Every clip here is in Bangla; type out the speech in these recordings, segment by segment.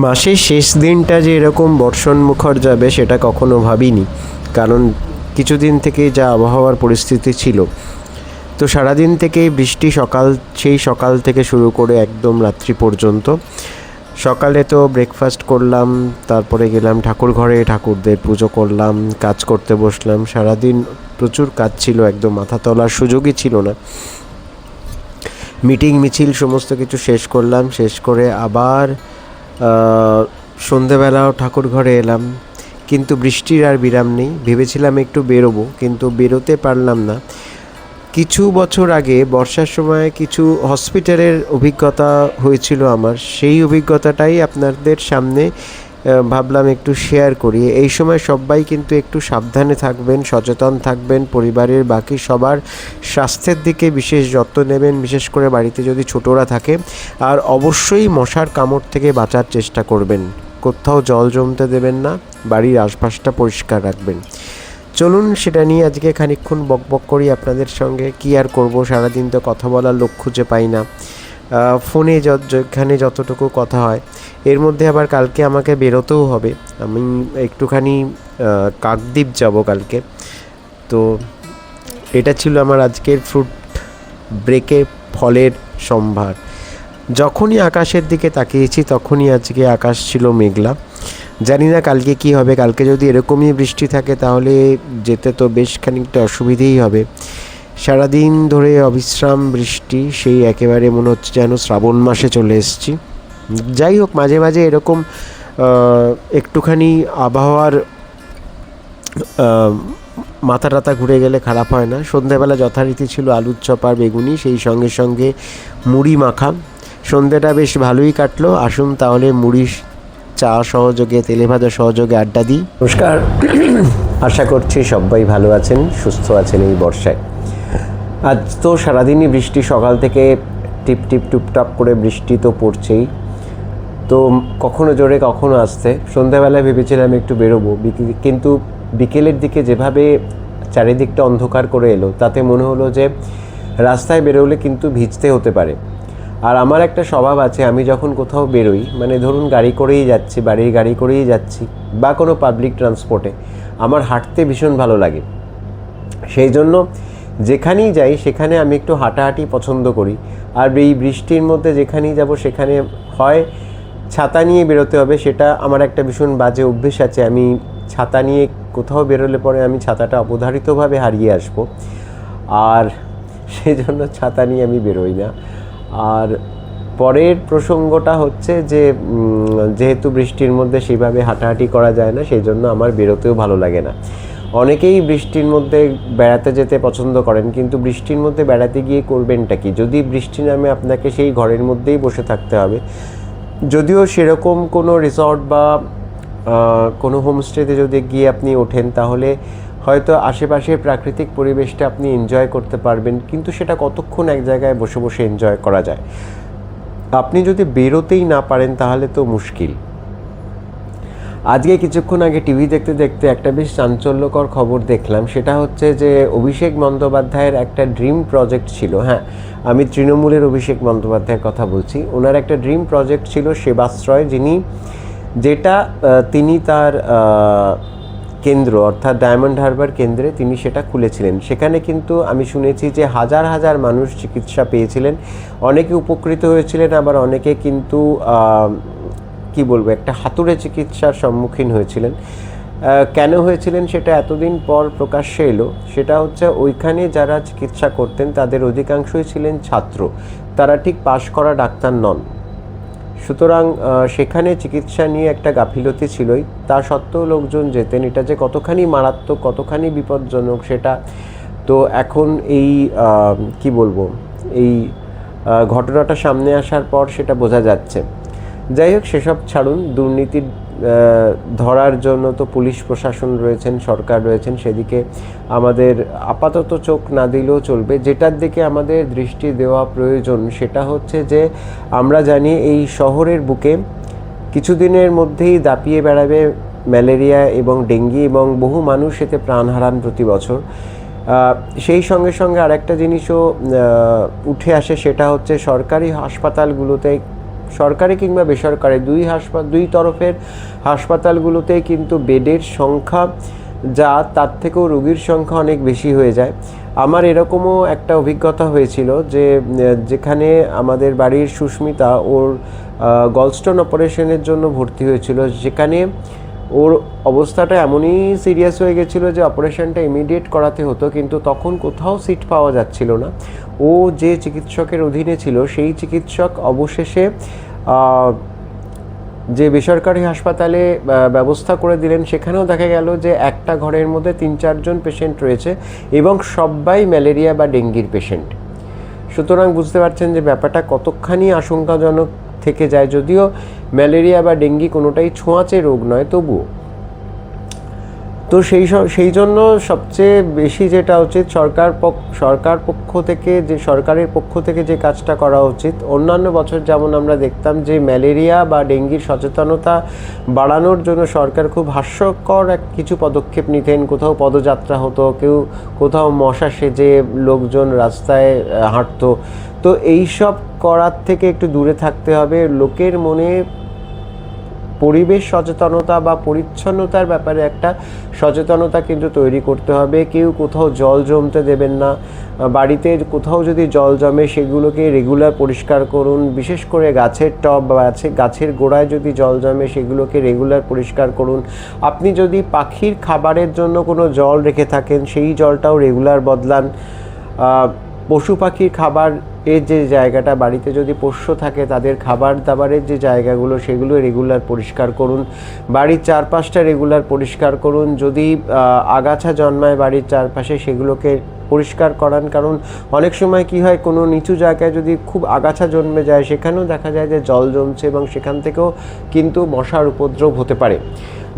মাসের শেষ দিনটা যে এরকম বর্ষণমুখর যাবে সেটা কখনো ভাবিনি, কারণ কিছুদিন থেকেই যা আবহাওয়ার পরিস্থিতি ছিল, তো সারাদিন থেকেই বৃষ্টি, সেই সকাল থেকে শুরু করে একদম রাত্রি পর্যন্ত। সকালে তো ব্রেকফাস্ট করলাম, তারপরে গেলাম ঠাকুর ঘরে, ঠাকুরদের পুজো করলাম, কাজ করতে বসলাম। সারাদিন প্রচুর কাজ ছিল, একদম মাথা তোলার সুযোগই ছিল না। মিটিং মিছিল সমস্ত কিছু শেষ করলাম, শেষ করে আবার সন্ধেবেলাও ঠাকুর ঘরে এলাম, কিন্তু বৃষ্টির আর বিরাম নেই। ভেবেছিলাম একটু বেরোবো, কিন্তু বেরোতে পারলাম না। কিছু বছর আগে বর্ষার সময় কিছু হসপিটালের অভিজ্ঞতা হয়েছিল আমার, সেই অভিজ্ঞতাটাই আপনাদের সামনে ভাবলাম একটু শেয়ার করি। এই সময় সবাই কিন্তু একটু সাবধানে থাকবেন, সচেতন থাকবেন, পরিবারের বাকি সবার স্বাস্থ্যের দিকে বিশেষ যত্ন নেবেন, বিশেষ করে বাড়িতে যদি ছোটরা থাকে। আর অবশ্যই মশার কামড় থেকে বাঁচার চেষ্টা করবেন, কোথাও জল জমতে দেবেন না, বাড়ির আশপাশটা পরিষ্কার রাখবেন। চলুন সেটা নিয়ে আজকে খানিকক্ষণ বকবক করি আপনাদের সঙ্গে। কী আর করবো, সারাদিন তো কথা বলার লোক খুঁজে পাই না, ফোনে যেখানে যতটুকু কথা হয়। এর মধ্যে আবার কালকে আমাকে বেরোতেও হবে, আমি একটুখানি কাকদ্বীপ যাব কালকে। তো এটা ছিল আমার আজকের ফ্রুট ব্রেকের ফলের সম্ভার। যখনই আকাশের দিকে তাকিয়েছি তখনই আজকে আকাশ ছিল মেঘলা। জানি না কালকে কি হবে, কালকে যদি এরকমই বৃষ্টি থাকে তাহলে যেতে তো বেশ খানিকটা অসুবিধেই হবে। সারাদিন ধরে অবিশ্রাম বৃষ্টি, সেই একেবারে মনে হচ্ছে যেন শ্রাবণ মাসে চলে এসেছি। যাই হোক, মাঝে মাঝে এরকম একটুখানি আবহাওয়ার মাথা টাথা ঘুরে গেলে খারাপ হয় না। সন্ধ্যেবেলা যথারীতি ছিল আলুর চপ আর বেগুনি, সেই সঙ্গে সঙ্গে মুড়ি মাখা। সন্ধ্যেটা বেশ ভালোই কাটলো। আসুন তাহলে মুড়ি চা সহযোগে, তেলে ভাজা সহযোগে আড্ডা দিই। নমস্কার, আশা করছি সবাই ভালো আছেন, সুস্থ আছেন এই বর্ষায়। আজ তো সারাদিনই বৃষ্টি, সকাল থেকে টিপ টিপ টুপটাপ করে বৃষ্টি তো পড়ছেই। তো কখনো জোরে কখনো আস্তে। সন্ধ্যাবেলায় ভেবেছিলাম একটু বেরোবো, কিন্তু বিকেলের দিকে যেভাবে চারিদিকটা অন্ধকার করে এলো, তাতে মনে হলো যে রাস্তায় বেরোলে কিন্তু ভিজতে হতে পারে। আর আমার একটা স্বভাব আছে, আমি যখন কোথাও বেরোই, মানে ধরুন গাড়ি করেই যাচ্ছি, বাড়ির গাড়ি করেই যাচ্ছি, বা কোনো পাবলিক ট্রান্সপোর্টে, আমার হাঁটতে ভীষণ ভালো লাগে। সেই জন্য যেখানেই যাই সেখানে আমি একটু হাঁটাহাঁটি পছন্দ করি। আর এই বৃষ্টির মধ্যে যেখানেই যাব সেখানে হয় ছাতা নিয়ে বেরোতে হবে, সেটা আমার একটা ভীষণ বাজে অভ্যেস আছে। আমি ছাতা নিয়ে কোথাও বেরোলে পরে আমি ছাতাটা অবধারিতভাবে হারিয়ে আসবো, আর সেই জন্য ছাতা নিয়ে আমি বেরোই না। আর পরের প্রসঙ্গটা হচ্ছে যে যেহেতু বৃষ্টির মধ্যে সেইভাবে হাঁটাহাঁটি করা যায় না, সেই জন্য আমার বেরোতেও ভালো লাগে না। অনেকেই বৃষ্টির মধ্যে বেড়াতে যেতে পছন্দ করেন, কিন্তু বৃষ্টির মধ্যে বেড়াতে গিয়ে করবেনটা কি? যদি বৃষ্টি নামে আপনাকে সেই ঘরের মধ্যেই বসে থাকতে হবে। যদিও সেরকম কোনো রিসর্ট বা কোনো হোমস্টেতে যদি গিয়ে আপনি ওঠেন, তাহলে হয়তো আশেপাশের প্রাকৃতিক পরিবেশটা আপনি এনজয় করতে পারবেন, কিন্তু সেটা কতক্ষণ এক জায়গায় বসে বসে এনজয় করা যায়? আপনি যদি বেরোতেই না পারেন তাহলে তো মুশকিল। আজকে কিছুক্ষণ আগে টিভি দেখতে দেখতে একটা বেশ চাঞ্চল্যকর খবর দেখলাম। সেটা হচ্ছে যে অভিষেক বন্দ্যোপাধ্যায়ের একটা ড্রিম প্রজেক্ট ছিল। হ্যাঁ, আমি তৃণমূলের অভিষেক বন্দ্যোপাধ্যায়ের কথা বলছি। ওনার একটা ড্রিম প্রজেক্ট ছিল সেবাশ্রয়, যেটা তিনি তার কেন্দ্র অর্থাৎ ডায়মন্ড হারবার কেন্দ্রে তিনি সেটা খুলেছিলেন। সেখানে কিন্তু আমি শুনেছি যে হাজার হাজার মানুষ চিকিৎসা পেয়েছিলেন, অনেকে উপকৃত হয়েছিলেন, আবার অনেকে কিন্তু কি বলবো, একটা হাতুড়ে চিকিৎসার সম্মুখীন হয়েছিলেন। কেন হয়েছিলেন সেটা এতদিন পর প্রকাশ্যে এলো। সেটা হচ্ছে ওইখানে যারা চিকিৎসা করতেন তাদের অধিকাংশই ছিলেন ছাত্র, তারা ঠিক পাশ করা ডাক্তার নন। সুতরাং সেখানে চিকিৎসা নিয়ে একটা গাফিলতি ছিলই, তা সত্ত্বেও লোকজন যেতেন। এটা যে কতখানি মারাত্মক, কতখানি বিপজ্জনক, সেটা তো এখন এই কি বলবো, এই ঘটনাটা সামনে আসার পর সেটা বোঝা যাচ্ছে। যাই হোক, সেসব ছাড়ুন। দুর্নীতি ধরার জন্য তো পুলিশ প্রশাসন রয়েছেন, সরকার রয়েছেন, সেদিকে আমাদের আপাতত চোখ না দিলেও চলবে। যেটার দিকে আমাদের দৃষ্টি দেওয়া প্রয়োজন সেটা হচ্ছে যে আমরা জানি এই শহরের বুকে কিছুদিনের মধ্যেই দাপিয়ে বেড়াবে ম্যালেরিয়া এবং ডেঙ্গি, এবং বহু মানুষ এতে প্রাণ হারান প্রতি বছর। সেই সঙ্গে সঙ্গে আরেকটা জিনিসও উঠে আসে, সেটা হচ্ছে সরকারি হাসপাতালগুলোতে সরকারি কিংবা বেসরকারি দুই তরফের হাসপাতালগুলোতেই কিন্তু বেডের সংখ্যা যা তার থেকেও রোগীর সংখ্যা অনেক বেশি হয়ে যায়। আমার এরকমও একটা অভিজ্ঞতা হয়েছিল যে যেখানে আমাদের বাড়ির সুস্মিতা ওর গলস্টোন অপারেশনের জন্য ভর্তি হয়েছিল, যেখানে ওর অবস্থাটা এমনই সিরিয়াস হয়ে গেছিলো যে অপারেশনটা ইমিডিয়েট করাতে হতো, কিন্তু তখন কোথাও সিট পাওয়া যাচ্ছিল না। ও যে চিকিৎসকের অধীনে ছিল সেই চিকিৎসক অবশেষে যে বেসরকারি হাসপাতালে ব্যবস্থা করে দিলেন, সেখানেও দেখা গেল যে একটা ঘরের মধ্যে 3-4 জন পেশেন্ট রয়েছে এবং সবাই ম্যালেরিয়া বা ডেঙ্গির পেশেন্ট। সুতরাং বুঝতে পারছেন যে ব্যাপারটা কতখানি আশঙ্কাজনক থেকে যায়। যদিও ম্যালেরিয়া বা ডেঙ্গি কোনোটাই ছোঁয়াচে রোগ নয়, তবুও তো সেই জন্য সবচেয়ে বেশি যেটা উচিত সরকারের পক্ষ থেকে যে কাজটা করা উচিত, অন্যান্য বছর যেমন আমরা দেখতাম যে ম্যালেরিয়া বা ডেঙ্গির সচেতনতা বাড়ানোর জন্য সরকার খুব হাস্যকর কিছু পদক্ষেপ নিতেন। কোথাও পদযাত্রা হতো, কোথাও মশা সেজে লোকজন রাস্তায় হাঁটতো। তো এইসব করার থেকে একটু দূরে থাকতে হবে। লোকের মনে পরিবেশ সচেতনতা বা পরিচ্ছন্নতার ব্যাপারে একটা সচেতনতা কিন্তু তৈরি করতে হবে। কেউ কোথাও জল জমতে দেবেন না। বাড়িতে কোথাও যদি জল জমে সেগুলোকে রেগুলার পরিষ্কার করুন। বিশেষ করে গাছের টব বা গাছের গোড়ায় যদি জল জমে সেগুলোকে রেগুলার পরিষ্কার করুন। আপনি যদি পাখির খাবারের জন্য কোনো জল রেখে থাকেন সেই জলটাও রেগুলার বদলান। পশু পাখির খাবার এর যে জায়গাটা, বাড়িতে যদি পোষ্য থাকে তাদের খাবার দাবারের যে জায়গাগুলো সেগুলো রেগুলার পরিষ্কার করুন। বাড়ির চারপাশটা রেগুলার পরিষ্কার করুন। যদি আগাছা জন্মায় বাড়ির চারপাশে সেগুলোকে পরিষ্কার করান, কারণ অনেক সময় কি হয়, কোনো নিচু জায়গায় যদি খুব আগাছা জন্মে যায় সেখানেও দেখা যায় যে জল জমছে এবং সেখান থেকেও কিন্তু মশার উপদ্রব হতে পারে।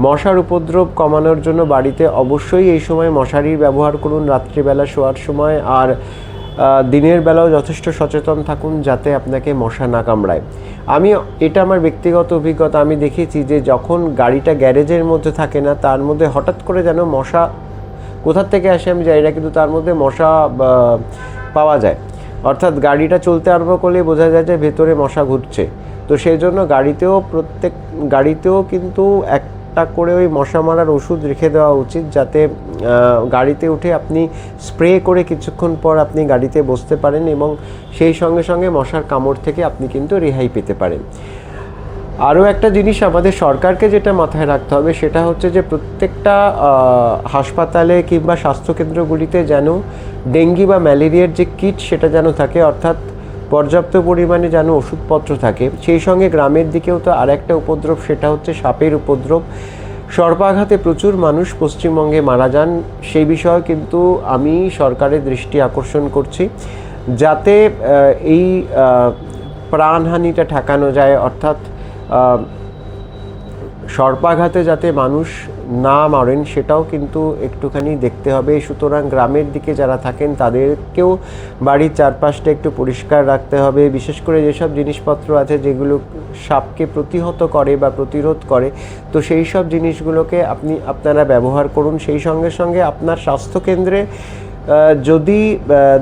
মশার উপদ্রব কমানোর জন্য বাড়িতে অবশ্যই এই সময় মশারির ব্যবহার করুন রাত্রিবেলা শোয়ার সময়। আর দিনের বেলাও যথেষ্ট সচেতন থাকুন যাতে আপনাকে মশা না কামড়ায়। এটা আমার ব্যক্তিগত অভিজ্ঞতা। আমি দেখেছি যে যখন গাড়িটা গ্যারেজের মধ্যে থাকে না, তার মধ্যে হঠাৎ করে যেন মশা কোথার থেকে আসে আমি জানি না, কিন্তু তার মধ্যে মশা পাওয়া যায়। অর্থাৎ গাড়িটা চলতে আরম্ভ করলে বোঝা যায় যে ভেতরে মশা ঘুরছে। তো সেই জন্য প্রত্যেক গাড়িতেও কিন্তু একটা করে ওই মশা মারার ওষুধ রেখে দেওয়া উচিত, যাতে গাড়িতে উঠে আপনি স্প্রে করে কিছুক্ষণ পর আপনি গাড়িতে বসতে পারেন এবং সেই সঙ্গে সঙ্গে মশার কামড় থেকে আপনি কিন্তু রেহাই পেতে পারেন। আরও একটা জিনিস আমাদের সরকারকে যেটা মাথায় রাখতে হবে সেটা হচ্ছে যে প্রত্যেকটা হাসপাতালে কিংবা স্বাস্থ্যকেন্দ্রগুলিতে যেন ডেঙ্গি বা ম্যালেরিয়ার যে কিট সেটা যেন থাকে, অর্থাৎ পর্যাপ্ত পরিমাণে যেন ওষুধপত্র থাকে। সেই সঙ্গে গ্রামের দিকেও তো আর একটা উপদ্রব, সেটা হচ্ছে সাপের উপদ্রব। সর্পাঘাতে প্রচুর মানুষ পশ্চিমবঙ্গে মারা যান। সেই বিষয়ে কিন্তু আমি সরকারের দৃষ্টি আকর্ষণ করছি যাতে এই প্রাণহানিটা ঠেকানো যায়, অর্থাৎ সর্পাঘাতে যাতে মানুষ না মরেন সেটাও কিন্তু একটুখানি দেখতে হবে। সুতরাং গ্রামের দিকে যারা থাকেন তাদেরকেও বাড়ির চারপাশটা একটু পরিষ্কার রাখতে হবে। বিশেষ করে যেসব জিনিসপত্র আছে যেগুলো সাপকে প্রতিহত করে বা প্রতিরোধ করে, তো সেই সব জিনিসগুলোকে আপনারা ব্যবহার করুন। সেই সঙ্গে সঙ্গে আপনার স্বাস্থ্যকেন্দ্রে যদি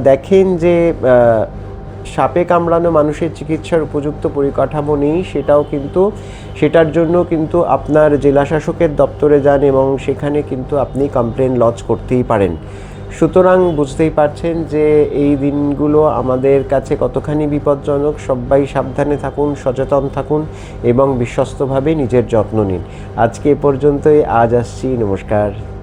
দেখেন যে সাপে কামড়ানো মানুষের চিকিৎসার উপযুক্ত পরিকাঠামো নেই, সেটার জন্য কিন্তু আপনার জেলা শাসকের দপ্তরে যান এবং সেখানে কিন্তু আপনি কমপ্লেন লজ করতেই পারেন। সুতরাং বুঝতেই পারছেন যে এই দিনগুলো আমাদের কাছে কতখানি বিপজ্জনক। সবাই সাবধানে থাকুন, সচেতন থাকুন এবং বিশ্বস্তভাবে নিজের যত্ন নিন। আজকে এ পর্যন্তই। আজ আসছি। নমস্কার।